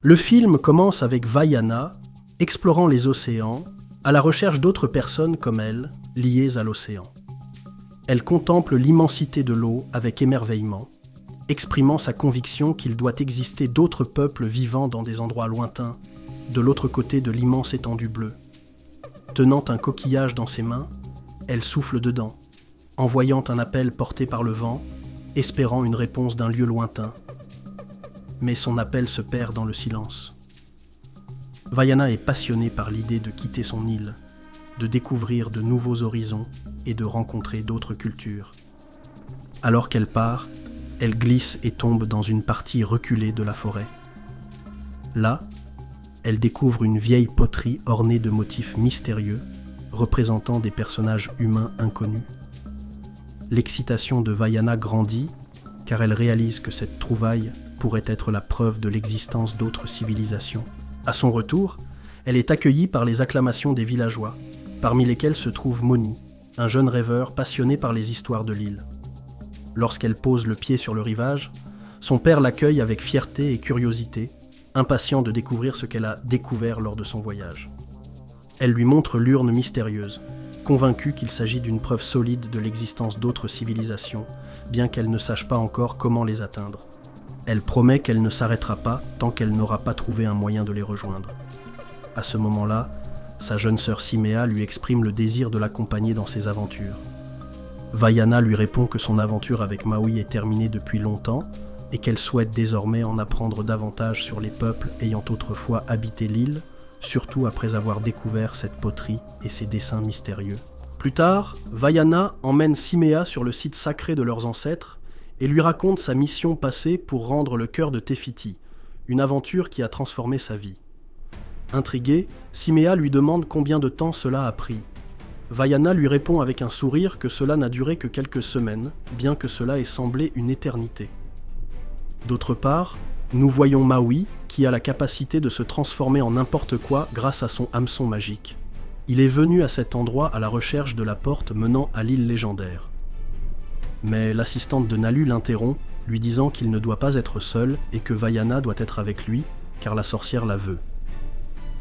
Le film commence avec Vaiana explorant les océans à la recherche d'autres personnes comme elle, liées à l'océan. Elle contemple l'immensité de l'eau avec émerveillement, exprimant sa conviction qu'il doit exister d'autres peuples vivant dans des endroits lointains, de l'autre côté de l'immense étendue bleue. Tenant un coquillage dans ses mains, elle souffle dedans, envoyant un appel porté par le vent, espérant une réponse d'un lieu lointain. Mais son appel se perd dans le silence. Vaiana est passionnée par l'idée de quitter son île, de découvrir de nouveaux horizons et de rencontrer d'autres cultures. Alors qu'elle part, elle glisse et tombe dans une partie reculée de la forêt. Là, elle découvre une vieille poterie ornée de motifs mystérieux, représentant des personnages humains inconnus. L'excitation de Vaiana grandit, car elle réalise que cette trouvaille pourrait être la preuve de l'existence d'autres civilisations. À son retour, elle est accueillie par les acclamations des villageois, parmi lesquels se trouve Moni, un jeune rêveur passionné par les histoires de l'île. Lorsqu'elle pose le pied sur le rivage, son père l'accueille avec fierté et curiosité, impatient de découvrir ce qu'elle a découvert lors de son voyage. Elle lui montre l'urne mystérieuse, convaincue qu'il s'agit d'une preuve solide de l'existence d'autres civilisations, bien qu'elle ne sache pas encore comment les atteindre. Elle promet qu'elle ne s'arrêtera pas tant qu'elle n'aura pas trouvé un moyen de les rejoindre. À ce moment-là, sa jeune sœur Siméa lui exprime le désir de l'accompagner dans ses aventures. Vaiana lui répond que son aventure avec Maui est terminée depuis longtemps et qu'elle souhaite désormais en apprendre davantage sur les peuples ayant autrefois habité l'île, surtout après avoir découvert cette poterie et ses dessins mystérieux. Plus tard, Vaiana emmène Siméa sur le site sacré de leurs ancêtres et lui raconte sa mission passée pour rendre le cœur de Tefiti, une aventure qui a transformé sa vie. Intriguée, Siméa lui demande combien de temps cela a pris. Vaiana lui répond avec un sourire que cela n'a duré que quelques semaines, bien que cela ait semblé une éternité. D'autre part, nous voyons Maui, qui a la capacité de se transformer en n'importe quoi grâce à son hameçon magique. Il est venu à cet endroit à la recherche de la porte menant à l'île légendaire. Mais l'assistante de Nalu l'interrompt, lui disant qu'il ne doit pas être seul et que Vaiana doit être avec lui, car la sorcière la veut.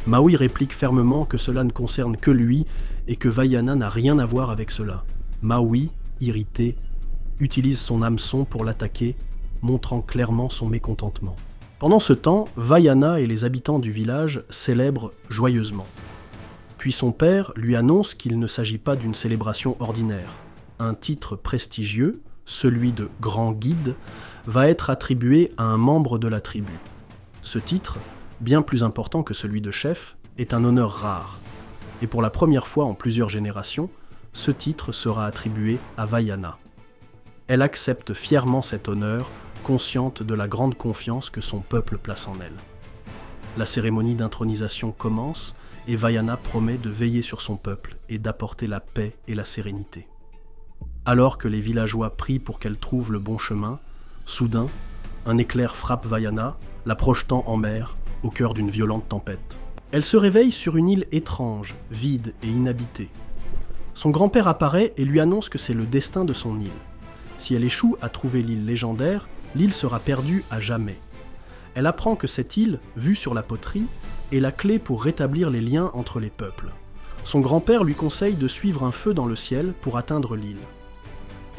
Maui réplique fermement que cela ne concerne que lui et que Vaiana n'a rien à voir avec cela. Maui, irrité, utilise son hameçon pour l'attaquer, montrant clairement son mécontentement. Pendant ce temps, Vaiana et les habitants du village célèbrent joyeusement. Puis son père lui annonce qu'il ne s'agit pas d'une célébration ordinaire. Un titre prestigieux, celui de Grand Guide, va être attribué à un membre de la tribu. Ce titre, bien plus important que celui de chef, est un honneur rare. Et pour la première fois en plusieurs générations, ce titre sera attribué à Vaiana. Elle accepte fièrement cet honneur, consciente de la grande confiance que son peuple place en elle. La cérémonie d'intronisation commence et Vaiana promet de veiller sur son peuple et d'apporter la paix et la sérénité. Alors que les villageois prient pour qu'elle trouve le bon chemin, soudain, un éclair frappe Vaiana, la projetant en mer, au cœur d'une violente tempête. Elle se réveille sur une île étrange, vide et inhabitée. Son grand-père apparaît et lui annonce que c'est le destin de son île. Si elle échoue à trouver l'île légendaire, l'île sera perdue à jamais. Elle apprend que cette île, vue sur la poterie, est la clé pour rétablir les liens entre les peuples. Son grand-père lui conseille de suivre un feu dans le ciel pour atteindre l'île.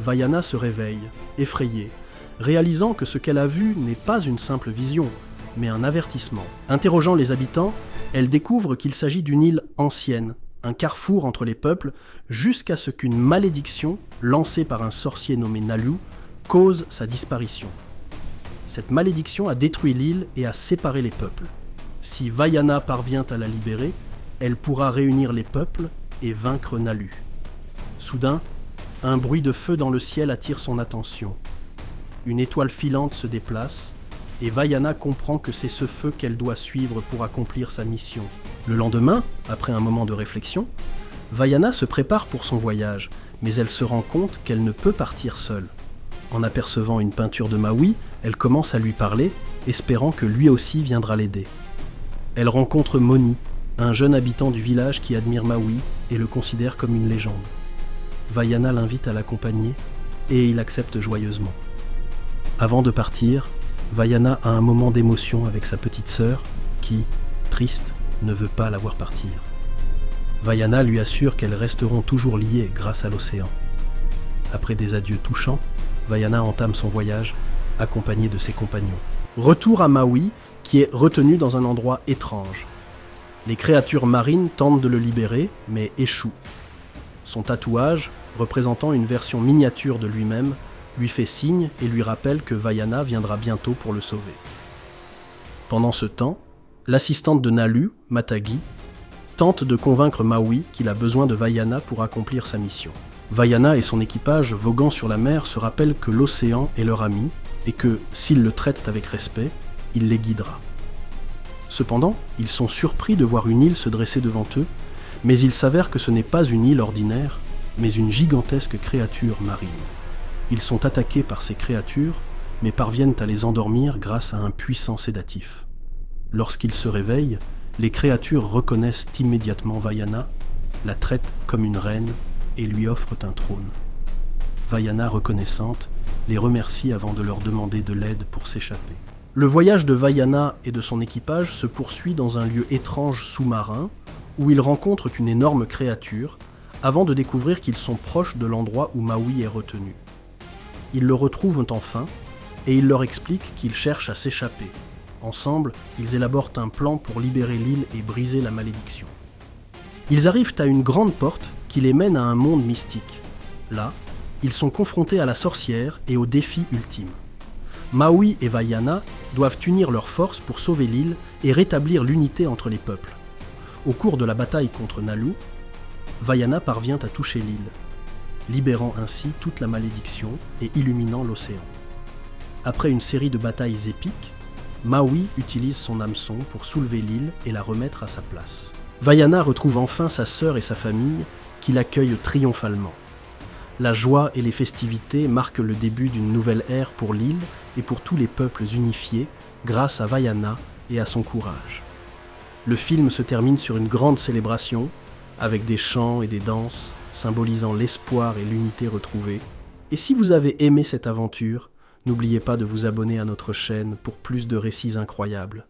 Vaiana se réveille, effrayée, réalisant que ce qu'elle a vu n'est pas une simple vision, mais un avertissement. Interrogeant les habitants, elle découvre qu'il s'agit d'une île ancienne, un carrefour entre les peuples, jusqu'à ce qu'une malédiction, lancée par un sorcier nommé Nalu, cause sa disparition. Cette malédiction a détruit l'île et a séparé les peuples. Si Vaiana parvient à la libérer, elle pourra réunir les peuples et vaincre Nalu. Soudain, un bruit de feu dans le ciel attire son attention. Une étoile filante se déplace, et Vaiana comprend que c'est ce feu qu'elle doit suivre pour accomplir sa mission. Le lendemain, après un moment de réflexion, Vaiana se prépare pour son voyage, mais elle se rend compte qu'elle ne peut partir seule. En apercevant une peinture de Maui, elle commence à lui parler, espérant que lui aussi viendra l'aider. Elle rencontre Moni, un jeune habitant du village qui admire Maui et le considère comme une légende. Vaiana l'invite à l'accompagner et il accepte joyeusement. Avant de partir, Vaiana a un moment d'émotion avec sa petite sœur qui, triste, ne veut pas la voir partir. Vaiana lui assure qu'elles resteront toujours liées grâce à l'océan. Après des adieux touchants, Vaiana entame son voyage, accompagnée de ses compagnons. Retour à Maui, qui est retenu dans un endroit étrange. Les créatures marines tentent de le libérer, mais échouent. Son tatouage, représentant une version miniature de lui-même, lui fait signe et lui rappelle que Vaiana viendra bientôt pour le sauver. Pendant ce temps, l'assistante de Nalu, Matagi, tente de convaincre Maui qu'il a besoin de Vaiana pour accomplir sa mission. Vaiana et son équipage, voguant sur la mer, se rappellent que l'océan est leur ami et que, s'ils le traitent avec respect, il les guidera. Cependant, ils sont surpris de voir une île se dresser devant eux, mais il s'avère que ce n'est pas une île ordinaire, mais une gigantesque créature marine. Ils sont attaqués par ces créatures, mais parviennent à les endormir grâce à un puissant sédatif. Lorsqu'ils se réveillent, les créatures reconnaissent immédiatement Vaiana, la traitent comme une reine et lui offrent un trône. Vaiana, reconnaissante, les remercie avant de leur demander de l'aide pour s'échapper. Le voyage de Vaiana et de son équipage se poursuit dans un lieu étrange sous-marin où ils rencontrent une énorme créature avant de découvrir qu'ils sont proches de l'endroit où Maui est retenu. Ils le retrouvent enfin et il leur explique qu'ils cherchent à s'échapper. Ensemble, ils élaborent un plan pour libérer l'île et briser la malédiction. Ils arrivent à une grande porte qui les mène à un monde mystique. Là, ils sont confrontés à la sorcière et au défi ultime. Maui et Vaiana doivent unir leurs forces pour sauver l'île et rétablir l'unité entre les peuples. Au cours de la bataille contre Nalu, Vaiana parvient à toucher l'île, libérant ainsi toute la malédiction et illuminant l'océan. Après une série de batailles épiques, Maui utilise son hameçon pour soulever l'île et la remettre à sa place. Vaiana retrouve enfin sa sœur et sa famille qui l'accueillent triomphalement. La joie et les festivités marquent le début d'une nouvelle ère pour l'île et pour tous les peuples unifiés grâce à Vaiana et à son courage. Le film se termine sur une grande célébration avec des chants et des danses symbolisant l'espoir et l'unité retrouvée. Et si vous avez aimé cette aventure, n'oubliez pas de vous abonner à notre chaîne pour plus de récits incroyables.